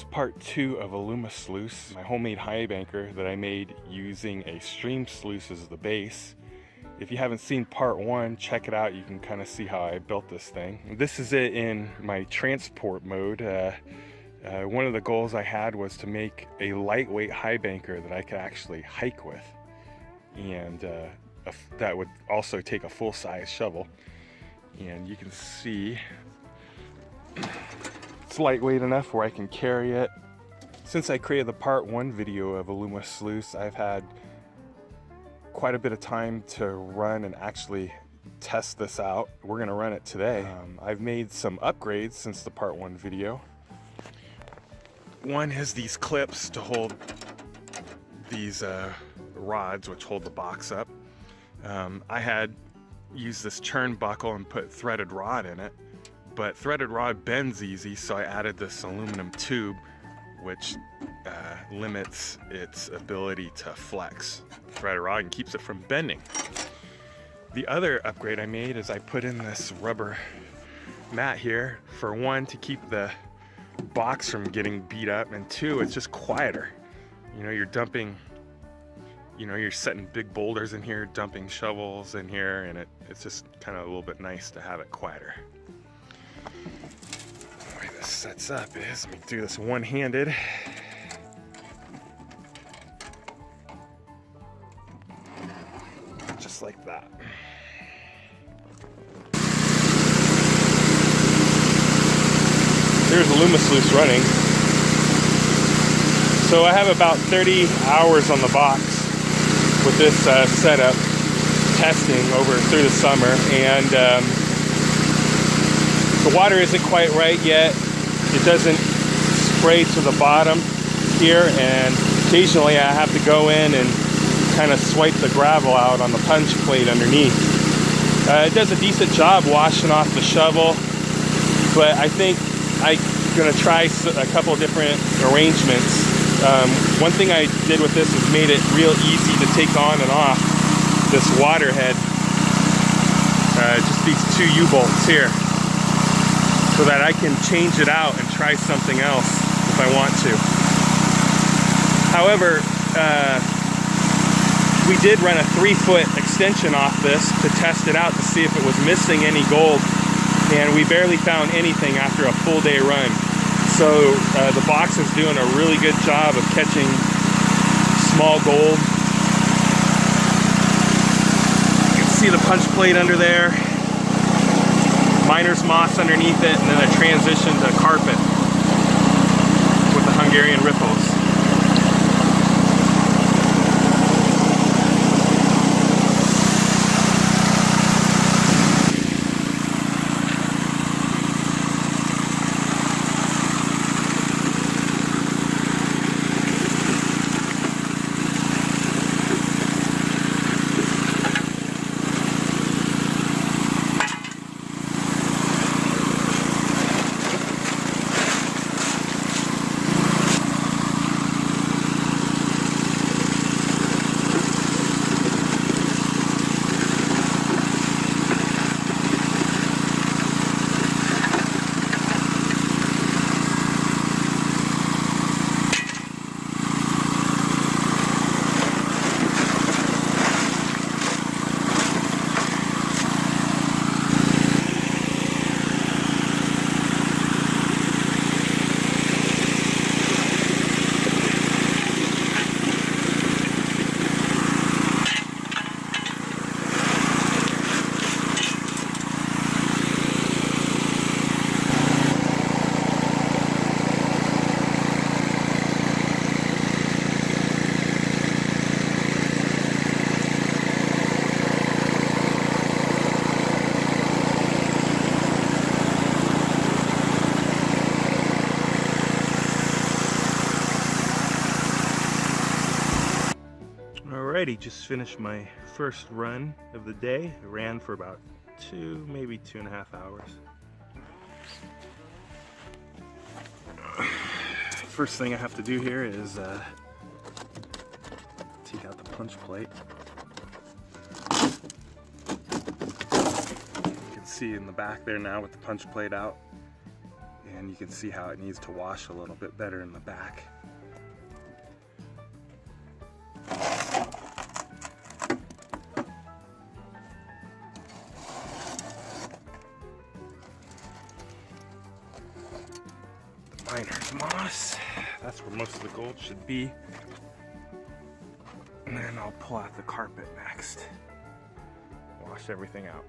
is part 2 of Aluma-Sluice, my homemade Highbanker that I made using a stream sluice as the base. If you haven't seen part 1, check it out. You can kind of see how I built this thing. This is it in my transport mode. One of the goals I had was to make a lightweight Highbanker that I could actually hike with, and that would also take a full-size shovel. And you can see it's lightweight enough where I can carry it. Since I created the part 1 video of Aluma-Sluice, I've had quite a bit of time to run and actually test this out. We're gonna run it today. I've made some upgrades since the part 1 video. One has these clips to hold these rods which hold the box up. I had used this churn buckle and put threaded rod in it, but threaded rod bends easy, so I added this aluminum tube which limits its ability to flex threaded rod and keeps it from bending. The other upgrade I made is I put in this rubber mat here, for one, to keep the box from getting beat up, and two, it's just quieter. You know, you're dumping, you know, you're setting big boulders in here, dumping shovels in here, and it's just kind of a little bit nice to have it quieter. The way this sets up is, let me do this one-handed. Just like that. Here's Aluma-Sluice running. So I have about 30 hours on the box with this setup, testing through the summer, and the water isn't quite right yet. It doesn't spray to the bottom here, and occasionally I have to go in and kind of swipe the gravel out on the punch plate underneath. It does a decent job washing off the shovel, but I think I'm gonna try a couple different arrangements. One thing I did with this is made it real easy to take on and off this water head. Just these 2 U-bolts here, so that I can change it out and try something else if I want to. However, we did run a 3-foot extension off this to test it out to see if it was missing any gold, and we barely found anything after a full day run. So the box is doing a really good job of catching small gold. You can see the punch plate under there, miner's moss underneath it, and then a transition to carpet with the Hungarian ripples. Alrighty, just finished my first run of the day. I ran for about 2, maybe 2.5 hours. First thing I have to do here is take out the punch plate. You can see in the back there now with the punch plate out. And you can see how it needs to wash a little bit better in the back. The miner's moss, that's where most of the gold should be. And then I'll pull out the carpet next. Wash everything out.